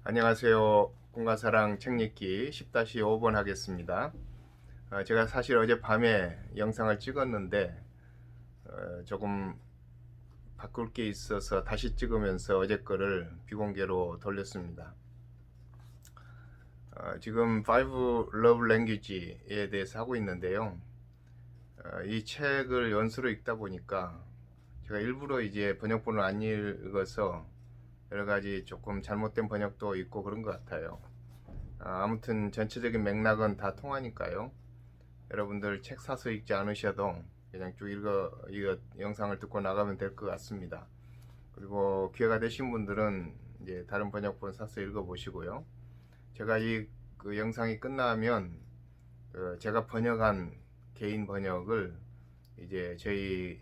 안녕하세요. 꿈과사랑 책읽기 10-5번 하겠습니다. 제가 사실 어젯밤에 영상을 찍었는데 조금 바꿀 게 있어서 다시 찍으면서 어제 거를 비공개로 돌렸습니다. 지금 5 Love Language에 대해서 하고 있는데요. 이 책을 연수로 읽다 보니까 제가 일부러 이제 번역본을 안 읽어서 여러가지 조금 잘못된 번역도 있고 그런 것 같아요. 아무튼 전체적인 맥락은 다 통하니까요. 여러분들 책 사서 읽지 않으셔도 그냥 쭉 이거 영상을 듣고 나가면 될 것 같습니다. 그리고 기회가 되신 분들은 이제 다른 번역본 사서 읽어보시고요. 제가 그 영상이 끝나면 제가 번역한 개인 번역을 이제 저희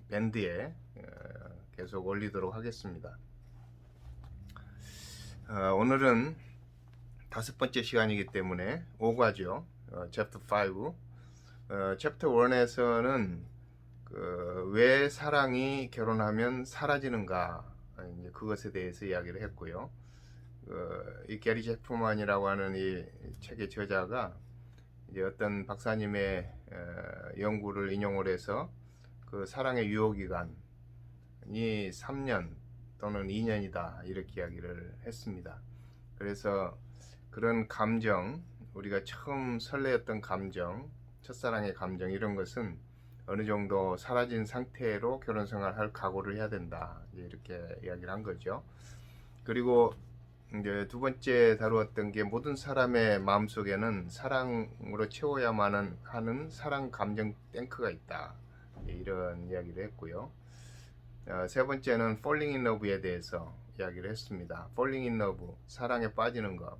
밴드에 계속 올리도록 하겠습니다. 오늘은 5번째 시간이기 때문에 5과죠. 챕터 5. 챕터 1에서는 왜 사랑이 결혼하면 사라지는가, 이제 그것에 대해서 이야기를 했고요. 이 게리 제프만이라고 하는 이 책의 저자가 이제 어떤 박사님의 연구를 인용을 해서 그 사랑의 유효기간이 3년 또는 2년이다 이렇게 이야기를 했습니다. 그래서 그런 감정, 우리가 처음 설레었던 감정, 첫사랑의 감정, 이런 것은 어느 정도 사라진 상태로 결혼생활 할 각오를 해야 된다 이렇게 이야기를 한 거죠. 그리고 이제 두 번째 다루었던 게 모든 사람의 마음속에는 사랑으로 채워야만 하는 사랑 감정 탱크가 있다 이런 이야기를 했고요. 세 번째는 falling in love에 대해서 이야기를 했습니다. falling in love, 사랑에 빠지는 것,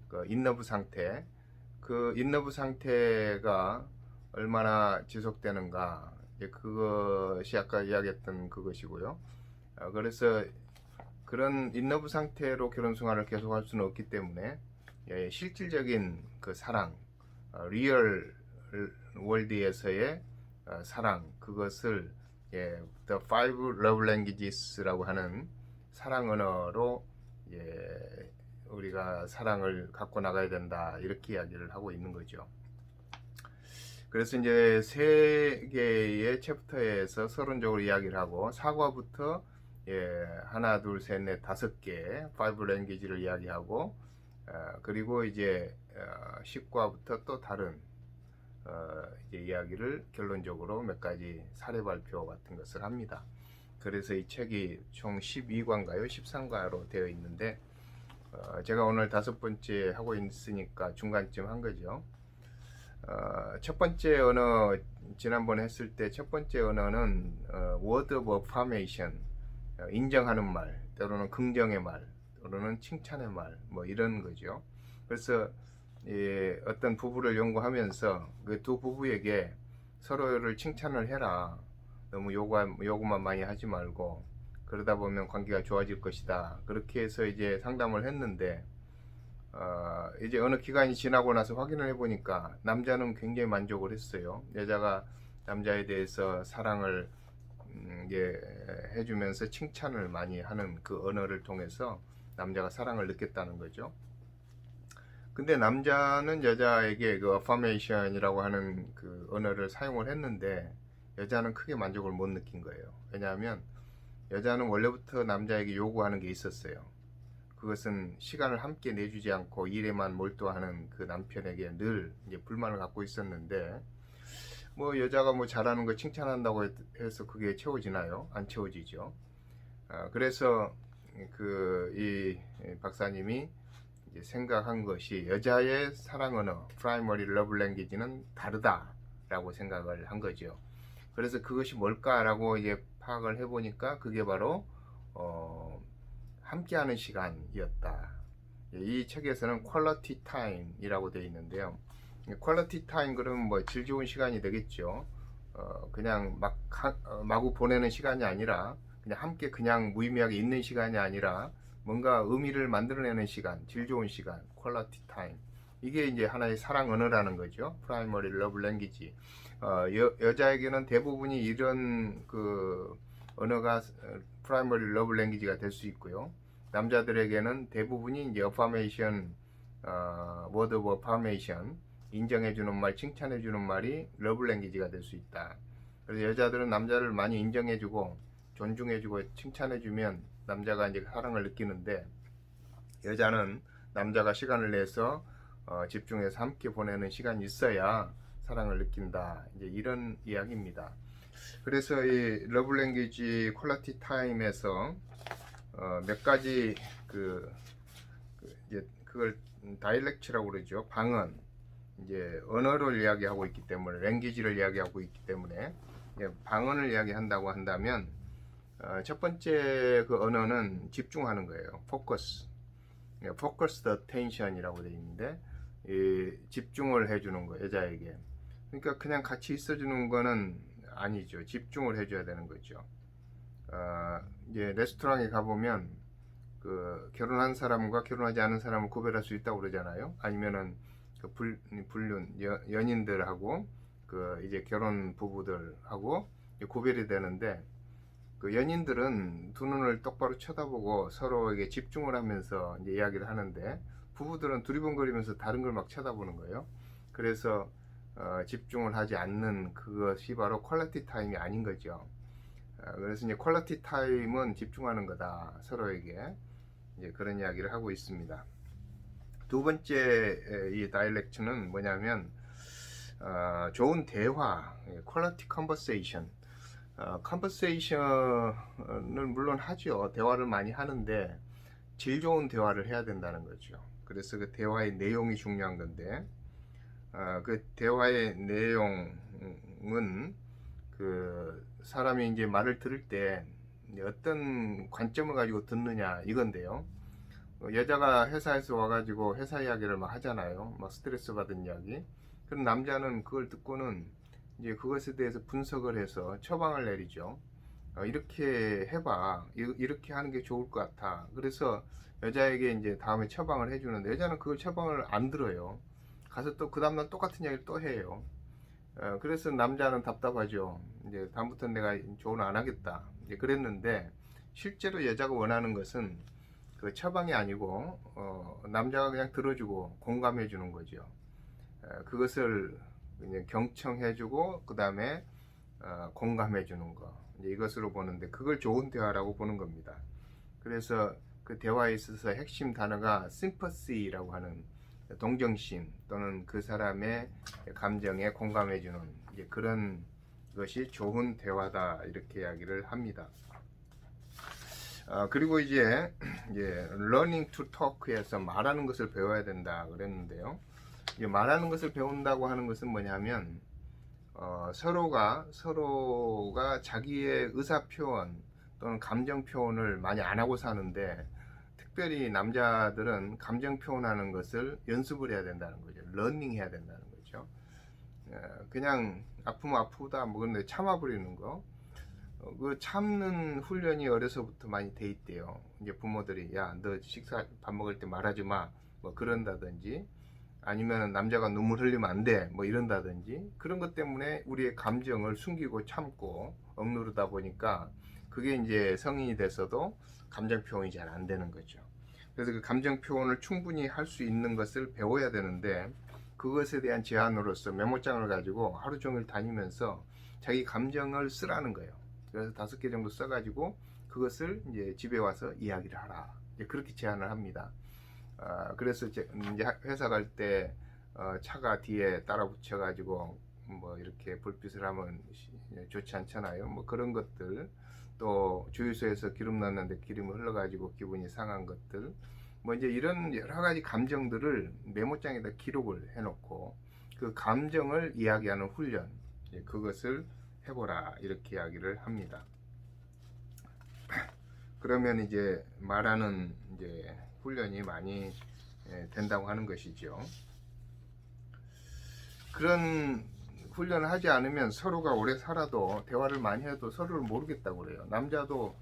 그 인러브 상태, 그 인러브 상태가 얼마나 지속되는가, 그것이 아까 이야기했던 그것이고요. 그래서 그런 인러브 상태로 결혼 생활을 계속할 수는 없기 때문에 실질적인 그 사랑, 리얼 월드에서의 사랑, 그것을 The Five Love Languages라고 하는 사랑 언어로 우리가 사랑을 갖고 나가야 된다 이렇게 이야기를 하고 있는 거죠. 그래서 이제 세 개의 챕터에서 서론적으로 이야기를 하고 사과부터 하나, 둘, 셋, 넷, 5개 Five Language를 이야기하고 그리고 이제 10과부터 또 다른 이제 이야기를 결론적으로 몇 가지 사례 발표 같은 것을 합니다. 그래서 이 책이 총 12과인가요? 13과로 되어 있는데 제가 오늘 5번째 하고 있으니까 중간쯤 한 거죠. 첫 번째 언어, 지난번에 했을 때 첫 번째 언어는 word of affirmation, 인정하는 말, 때로는 긍정의 말, 때로는 칭찬의 말, 뭐 이런 거죠. 그래서 어떤 부부를 연구하면서 그 두 부부에게 서로를 칭찬을 해라. 너무 요구만 많이 하지 말고 그러다 보면 관계가 좋아질 것이다. 그렇게 해서 이제 상담을 했는데 이제 어느 기간이 지나고 나서 확인을 해보니까 남자는 굉장히 만족을 했어요. 여자가 남자에 대해서 사랑을 해주면서 칭찬을 많이 하는 그 언어를 통해서 남자가 사랑을 느꼈다는 거죠. 근데 남자는 여자에게 그 어퍼메이션이라고 하는 그 언어를 사용을 했는데 여자는 크게 만족을 못 느낀 거예요. 왜냐하면 여자는 원래부터 남자에게 요구하는 게 있었어요. 그것은 시간을 함께 내주지 않고 일에만 몰두하는 그 남편에게 늘 이제 불만을 갖고 있었는데 뭐 여자가 뭐 잘하는 거 칭찬한다고 해서 그게 채워지나요? 안 채워지죠. 그래서 이 박사님이 이제 생각한 것이 여자의 사랑 언어, 프라이머리 러브 랭귀지는 다르다라고 생각을 한 거죠. 그래서 그것이 뭘까라고 이제 파악을 해보니까 그게 바로 함께하는 시간이었다. 이 책에서는 퀄리티 타임이라고 되어 있는데요. 퀄리티 타임 그러면 뭐 질 좋은 시간이 되겠죠. 그냥 마구 보내는 시간이 아니라 그냥 함께 그냥 무의미하게 있는 시간이 아니라 뭔가 의미를 만들어내는 시간, 질 좋은 시간, 퀄리티 타임. 이게 이제 하나의 사랑 언어라는 거죠. 프라이머리 러브 랭귀지. 여자에게는 대부분이 이런 그 언어가 프라이머리 러브 랭귀지가 될 수 있고요. 남자들에게는 대부분이 이제 어파메이션, 워드 오브 어파메이션, 인정해주는 말, 칭찬해주는 말이 러브 랭귀지가 될 수 있다. 그래서 여자들은 남자를 많이 인정해주고 존중해주고 칭찬해주면 남자가 이제 사랑을 느끼는데, 여자는 남자가 시간을 내서 집중해서 함께 보내는 시간이 있어야 사랑을 느낀다. 이제 이런 이야기입니다. 그래서 이 러브 랭귀지 퀄리티 타임에서 몇 가지 이제 그걸 다이렉트라고 그러죠. 방언, 이제 언어를 이야기하고 있기 때문에, 랭귀지를 이야기하고 있기 때문에 방언을 이야기한다고 한다면 첫 번째 그 언어는 집중하는 거예요. 포커스, focused attention이라고 되어 있는데, 집중을 해주는 거, 여자에게. 그러니까 그냥 같이 있어주는 거는 아니죠. 집중을 해줘야 되는 거죠. 이제 레스토랑에 가보면 그 결혼한 사람과 결혼하지 않은 사람을 구별할 수 있다고 그러잖아요. 아니면은 그 불륜 연인들하고 그 이제 결혼 부부들하고 구별이 되는데, 그 연인들은 두 눈을 똑바로 쳐다보고 서로에게 집중을 하면서 이제 이야기를 하는데, 부부들은 두리번거리면서 다른 걸 막 쳐다보는 거예요. 그래서 집중을 하지 않는 그것이 바로 퀄리티 타임이 아닌 거죠. 그래서 이제 퀄리티 타임은 집중하는 거다, 서로에게. 이제 그런 이야기를 하고 있습니다. 두 번째 이 다이렉트는 뭐냐면 좋은 대화, 퀄리티 컨버세이션. 컨버세이션은 물론 하죠. 대화를 많이 하는데 질 좋은 대화를 해야 된다는 거죠. 그래서 그 대화의 내용이 중요한 건데, 그 대화의 내용은 그 사람이 이제 말을 들을 때 어떤 관점을 가지고 듣느냐 이건데요. 여자가 회사에서 와가지고 회사 이야기를 막 하잖아요. 막 스트레스 받은 이야기. 그럼 남자는 그걸 듣고는 이제 그것에 대해서 분석을 해서 처방을 내리죠. 이렇게 해봐. 이렇게 하는 게 좋을 것 같아. 그래서 여자에게 이제 다음에 처방을 해주는데, 여자는 그걸 처방을 안 들어요. 가서 또 그 다음날 똑같은 이야기를 또 해요. 그래서 남자는 답답하죠. 이제 다음부터는 내가 조언을 안 하겠다. 이제 그랬는데, 실제로 여자가 원하는 것은 그 처방이 아니고 남자가 그냥 들어주고 공감해 주는 거죠. 그것을 그냥 경청해 주고 그 다음에 공감해 주는 거, 이제 이것으로 보는데, 그걸 좋은 대화라고 보는 겁니다. 그래서 그 대화에 있어서 핵심 단어가 sympathy라고 하는 동정심, 또는 그 사람의 감정에 공감해 주는 그런 것이 좋은 대화다, 이렇게 이야기를 합니다. 그리고 이제 learning to talk에서 말하는 것을 배워야 된다 그랬는데요. 말하는 것을 배운다고 하는 것은 뭐냐면 서로가 자기의 의사 표현 또는 감정 표현을 많이 안 하고 사는데, 특별히 남자들은 감정 표현하는 것을 연습을 해야 된다는 거죠. 러닝 해야 된다는 거죠. 그냥 아프면 아프다 뭐 그런데 참아버리는 거, 그 참는 훈련이 어려서부터 많이 돼 있대요. 이제 부모들이 야, 너 밥 먹을 때 말하지 마, 뭐 그런다든지, 아니면 남자가 눈물 흘리면 안 돼, 뭐 이런다든지, 그런 것 때문에 우리의 감정을 숨기고 참고 억누르다 보니까 그게 이제 성인이 돼서도 감정 표현이 잘 안 되는 거죠. 그래서 그 감정 표현을 충분히 할 수 있는 것을 배워야 되는데, 그것에 대한 제안으로서 메모장을 가지고 하루 종일 다니면서 자기 감정을 쓰라는 거예요. 그래서 5개 정도 써가지고 그것을 이제 집에 와서 이야기를 하라, 이제 그렇게 제안을 합니다. 그래서 이제 회사 갈 때 차가 뒤에 따라 붙여가지고 뭐 이렇게 불빛을 하면 좋지 않잖아요. 뭐 그런 것들, 또 주유소에서 기름 넣었는데 기름이 흘러가지고 기분이 상한 것들, 뭐 이제 이런 여러 가지 감정들을 메모장에다 기록을 해놓고 그 감정을 이야기하는 훈련, 그것을 해보라, 이렇게 이야기를 합니다. 그러면 이제 말하는 이제 훈련이 많이 된다고 하는 것이죠. 그런 훈련을 하지 않으면 서로가 오래 살아도, 대화를 많이 해도 서로를 모르겠다고 그래요. 남자도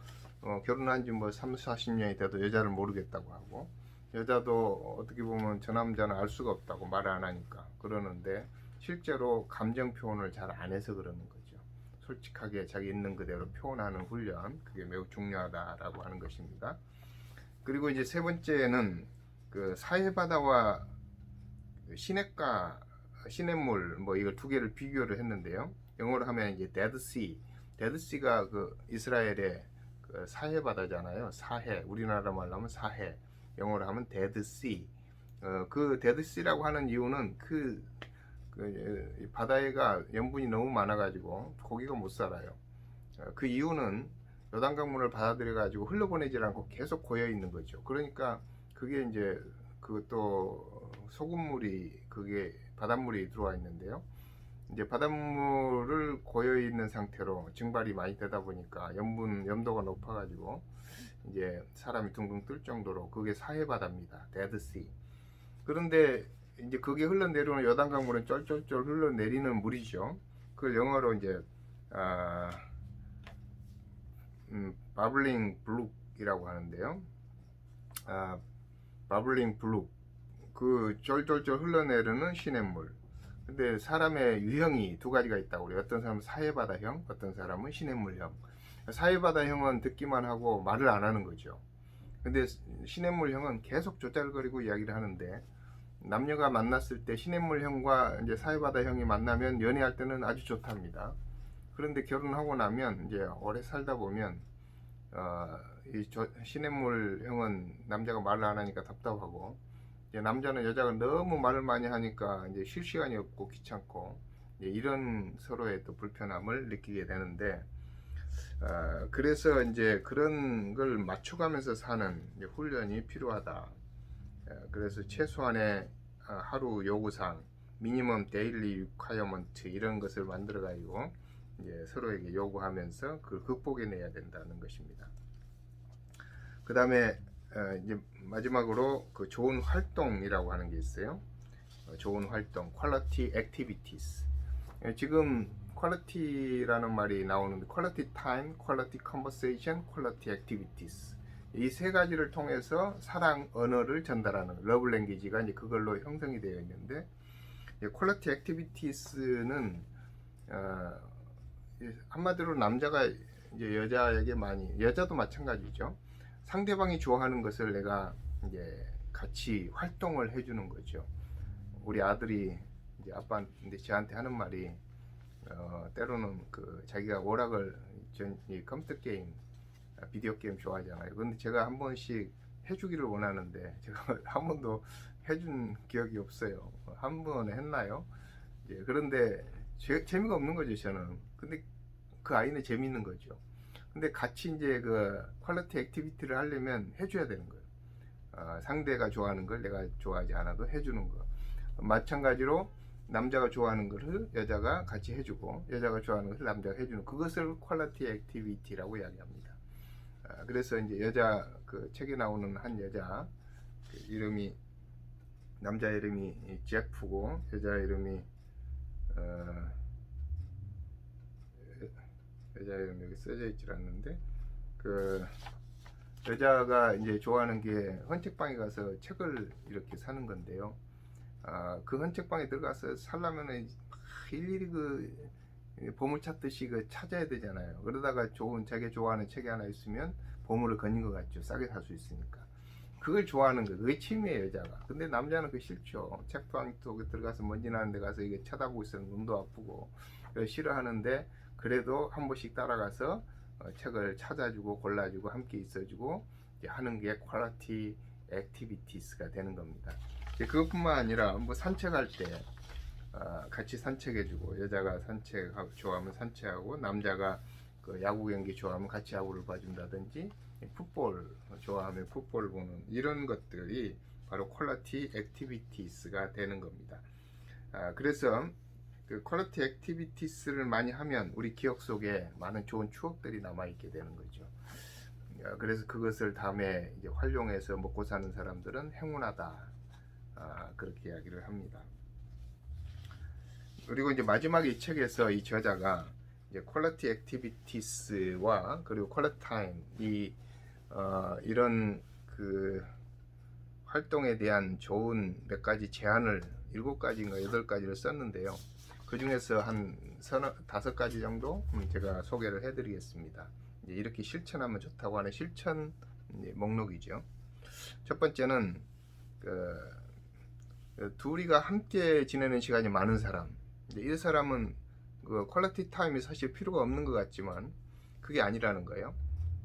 결혼한 지 뭐 30, 40년이 돼도 여자를 모르겠다고 하고, 여자도 어떻게 보면 저 남자는 알 수가 없다고 말을 안 하니까 그러는데, 실제로 감정 표현을 잘 안 해서 그러는 거죠. 솔직하게 자기 있는 그대로 표현하는 훈련, 그게 매우 중요하다라고 하는 것입니다. 그리고 이제 세 번째는 그 사해바다와 시냇가, 시냇물 뭐 이걸 두 개를 비교를 했는데요. 영어로 하면 이제 데드시, 데드시가 그 이스라엘의 그 사해바다잖아요. 사해, 우리나라 말로 하면 사해, 영어로 하면 데드시. 그 데드시라고 하는 이유는 그 바다에가 염분이 너무 많아가지고 고기가 못 살아요. 그 이유는 요단강물을 받아들여 가지고 흘러보내질 않고 계속 고여 있는 거죠. 그러니까 그게 이제 그또 소금물이 그게 바닷물이 들어와 있는데요. 이제 바닷물을 고여 있는 상태로 증발이 많이 되다 보니까 염도가 높아 가지고 이제 사람이 둥둥 뜰 정도로 그게 사해바다입니다. 데드시. 그런데 이제 그게 흘러내려오는 요단강물은 쫄쫄쫄 흘러내리는 물이죠. 그걸 영어로 이제 바블링 블룩이라고 하는데요. 바블링 블룩, 그 쫄쫄쫄 흘러내리는 시냇물. 근데 사람의 유형이 두 가지가 있다고 그래요. 어떤 사람은 사해바다형, 어떤 사람은 시냇물형. 사해바다형은 듣기만 하고 말을 안 하는 거죠. 근데 시냇물형은 계속 조잘거리고 이야기를 하는데, 남녀가 만났을 때 시냇물형과 이제 사해바다형이 만나면 연애할 때는 아주 좋답니다. 그런데 결혼하고 나면 이제 오래 살다 보면 시냇물형은 남자가 말을 안 하니까 답답하고, 이제 남자는 여자가 너무 말을 많이 하니까 이제 쉴 시간이 없고 귀찮고, 이런 서로의 또 불편함을 느끼게 되는데, 그래서 이제 그런 걸 맞춰가면서 사는 훈련이 필요하다. 그래서 최소한의 하루 요구사항, 미니멈 데일리 리콰이어먼트 이런 것을 만들어 가지고 이제 서로에게 요구하면서 그걸 극복해내야 된다는 것입니다. 그 다음에 이제 마지막으로 그 좋은 활동이라고 하는 게 있어요. 좋은 활동, quality activities. 지금 quality라는 말이 나오는데 quality time, quality conversation, quality activities. 이 세 가지를 통해서 사랑 언어를 전달하는 러브 랭귀지가 이제 그걸로 형성이 되어 있는데, quality activities는 한마디로 남자가 이제 여자에게 많이, 여자도 마찬가지죠. 상대방이 좋아하는 것을 내가 이제 같이 활동을 해주는 거죠. 우리 아들이 이제 아빠한테 저한테 하는 말이 때로는 그 자기가 오락을 이 컴퓨터 게임, 비디오 게임 좋아하잖아요. 근데 제가 한 번씩 해주기를 원하는데 제가 한 번도 해준 기억이 없어요. 한 번 했나요? 그런데 재미가 없는 거죠, 저는. 근데 그 아이는 재미있는 거죠. 근데 같이 이제 그 퀄리티 액티비티를 하려면 해줘야 되는 거예요. 상대가 좋아하는 걸 내가 좋아하지 않아도 해주는 거. 마찬가지로 남자가 좋아하는 것을 여자가 같이 해주고, 여자가 좋아하는 것을 남자가 해주는, 그것을 퀄리티 액티비티라고 이야기합니다. 그래서 이제 여자 그 책에 나오는 한 여자 그 이름이, 남자 이름이 제프고 여자 이름이 여자 이름 여기 써져 있질 않는데, 그 여자가 이제 좋아하는 게 헌책방에 가서 책을 이렇게 사는 건데요. 그 헌책방에 들어가서 살려면은 일일이 그 보물 찾듯이 그 찾아야 되잖아요. 그러다가 좋은 자기 좋아하는 책이 하나 있으면 보물을 거닌 것 같죠. 싸게 살 수 있으니까. 그걸 좋아하는 거, 그게 취미예요, 여자가. 근데 남자는 그게 싫죠. 책방 속에 들어가서 먼지 나는 데 가서 이게 쳐다보고 있으면 눈도 아프고 싫어하는데, 그래도 한 번씩 따라가서 책을 찾아주고 골라주고 함께 있어주고 하는 게 퀄리티 액티비티스가 되는 겁니다. 그것뿐만 아니라 뭐 산책할 때 같이 산책해주고, 여자가 산책 좋아하면 산책하고, 남자가 그 야구 경기 좋아하면 같이 야구를 봐준다든지, 풋볼 좋아하면 풋볼 보는, 이런 것들이 바로 퀄리티 액티비티스가 되는 겁니다. 그래서 그 퀄리티 액티비티스를 많이 하면 우리 기억 속에 많은 좋은 추억들이 남아있게 되는 거죠. 그래서 그것을 다음에 이제 활용해서 먹고 사는 사람들은 행운하다, 그렇게 이야기를 합니다. 그리고 이제 마지막 이 책에서 이 저자가 이제 퀄리티 액티비티스와 그리고 퀄리티 타임, 이런 그 활동에 대한 좋은 몇 가지 제안을 7가지인가 8가지를 썼는데요. 그 중에서 한 5가지 정도 제가 소개를 해드리겠습니다. 이렇게 실천하면 좋다고 하는 실천 목록이죠. 첫 번째는 둘이가 함께 지내는 시간이 많은 사람. 이 사람은 그 퀄리티 타임이 사실 필요가 없는 것 같지만 그게 아니라는 거예요.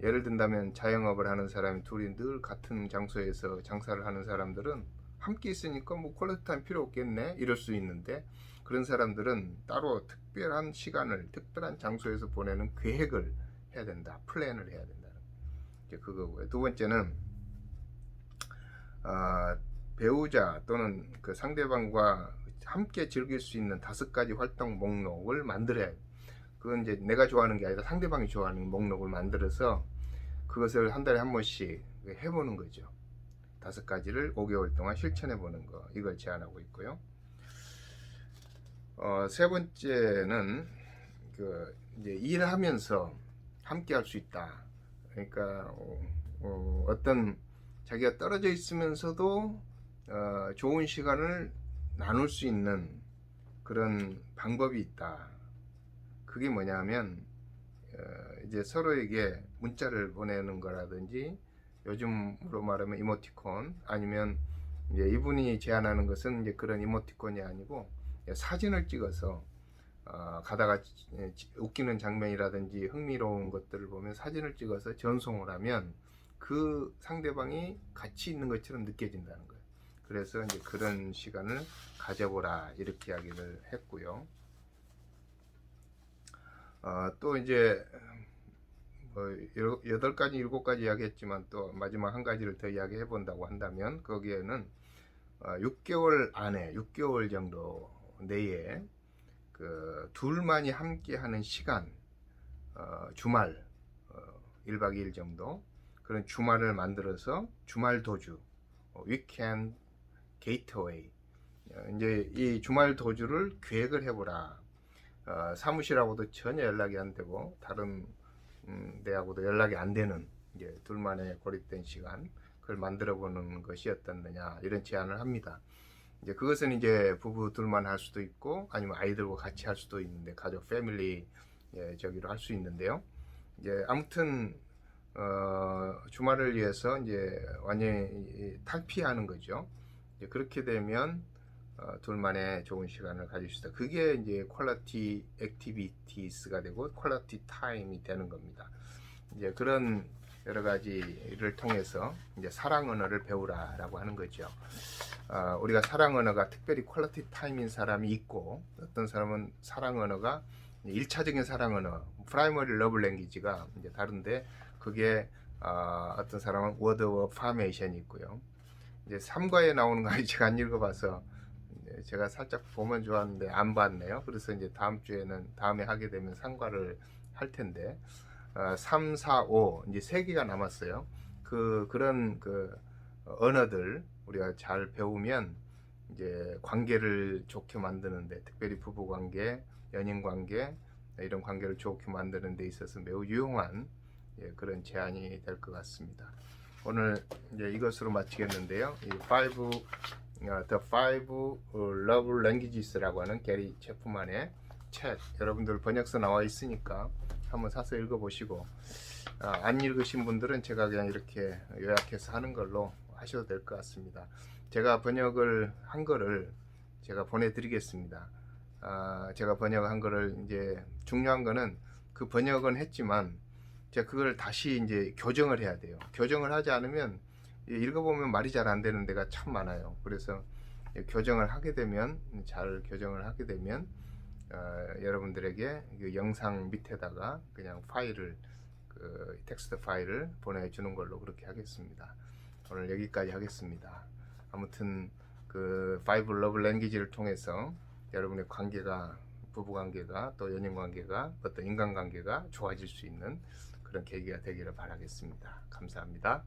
예를 든다면 자영업을 하는 사람이 둘이 늘 같은 장소에서 장사를 하는 사람들은 함께 있으니까 뭐 퀄리티 타임 필요 없겠네 이럴 수 있는데, 그런 사람들은 따로 특별한 시간을 특별한 장소에서 보내는 계획을 해야 된다. 플랜을 해야 된다는 게 그거고요. 두 번째는 배우자 또는 그 상대방과 함께 즐길 수 있는 5가지 활동 목록을 만들어야 해요. 그건 이제 내가 좋아하는 게 아니라 상대방이 좋아하는 목록을 만들어서 그것을 한 달에 한 번씩 해보는 거죠. 5가지를 5개월 동안 실천해 보는 거, 이걸 제안하고 있고요. 세 번째는 이제 일하면서 함께 할 수 있다. 그러니까 어떤 자기가 떨어져 있으면서도 좋은 시간을 나눌 수 있는 그런 방법이 있다. 그게 뭐냐면 이제 서로에게 문자를 보내는 거라든지, 요즘으로 말하면 이모티콘, 아니면 이제 이분이 제안하는 것은 이제 그런 이모티콘이 아니고 사진을 찍어서 가다가 웃기는 장면이라든지 흥미로운 것들을 보면 사진을 찍어서 전송을 하면 그 상대방이 같이 있는 것처럼 느껴진다는 거예요. 그래서 이제 그런 시간을 가져보라 이렇게 이야기를 했고요. 또 이제 뭐 8가지 7가지 이야기했지만 또 마지막 한 가지를 더 이야기해 본다고 한다면, 거기에는 6개월 안에 6개월 정도 내에 둘만이 함께 하는 시간, 주말 1박 2일 정도 그런 주말을 만들어서 주말 도주, weekend gateway, 이제 이 주말 도주를 계획을 해보라. 사무실하고도 전혀 연락이 안 되고 다른 데하고도 연락이 안 되는 이제 둘만의 고립된 시간, 그걸 만들어 보는 것이 어떻느냐 이런 제안을 합니다. 이제 그것은 이제 부부 둘만 할 수도 있고 아니면 아이들과 같이 할 수도 있는데, 가족 패밀리 저기로 할 수 있는데요. 이제 아무튼 주말을 위해서 이제 완전히 탈피하는 거죠. 이제 그렇게 되면 둘만의 좋은 시간을 가질 수 있다. 그게 이제 퀄리티 액티비티스가 되고 퀄리티 타임이 되는 겁니다. 이제 그런 여러 가지를 통해서 이제 사랑 언어를 배우라라고 하는 거죠. 우리가 사랑 언어가 특별히 퀄리티 타임인 사람이 있고, 어떤 사람은 사랑 언어가 1차적인 사랑 언어, 프라이머리 러브 랭귀지가 이제 다른데, 그게 어떤 사람은 워드 오브 파메이션이 있고요. 이제 3과에 나오는 거 제가 안 읽어봐서 제가 살짝 보면 좋았는데 안 봤네요. 그래서 이제 다음에 하게 되면 3과를 할 텐데, 3, 4, 5 이제 3개가 남았어요. 그런 언어들 우리가 잘 배우면 이제 관계를 좋게 만드는데, 특별히 부부 관계, 연인 관계, 이런 관계를 좋게 만드는 데 있어서 매우 유용한 그런 제안이 될 것 같습니다. 오늘 이제 이것으로 마치겠는데요. 이 The Five Love Languages라고 하는 게리 체프만의 책, 여러분들 번역서 나와 있으니까 한번 사서 읽어보시고, 안 읽으신 분들은 제가 그냥 이렇게 요약해서 하는 걸로 하셔도 될 것 같습니다. 제가 번역을 한 거를 제가 보내드리겠습니다. 제가 번역한 거를 이제 중요한 거는 그 번역은 했지만 제가 그걸 다시 이제 교정을 해야 돼요. 교정을 하지 않으면 읽어보면 말이 잘 안 되는 데가 참 많아요. 그래서 교정을 하게 되면, 잘 교정을 하게 되면 여러분들에게 그 영상 밑에다가 그냥 파일을, 텍스트 파일을 보내주는 걸로 그렇게 하겠습니다. 오늘 여기까지 하겠습니다. 아무튼 그 Five Love Language를 통해서 여러분의 관계가, 부부 관계가 또 연인 관계가, 어떤 인간 관계가 좋아질 수 있는 그런 계기가 되기를 바라겠습니다. 감사합니다.